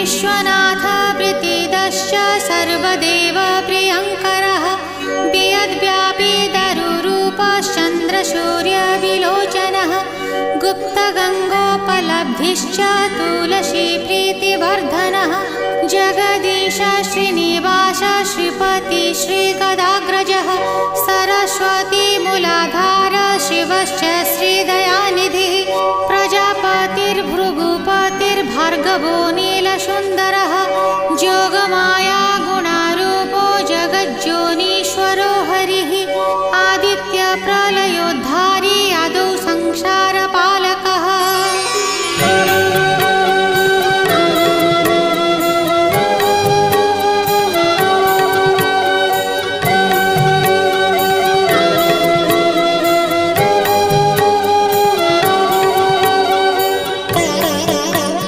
विश्वनाथ प्रीतिदश्च सर्वदेव प्रियङ्करः वियद्व्यापी दारुरूपश्चन्द्रसूर्यविलोचनः गुप्तगङ्गोपलब्धिश्च तुलसीप्रीतिवर्धनः जगदीश श्रीनिवास श्रीपति श्रीगदाग्रजः सरस्वतीमूलाधार शिवश्च श्रीदयानिधिः प्रजापतिर्भृगुपतिर्भार्गवो नीलसुन्दरः जोगमाया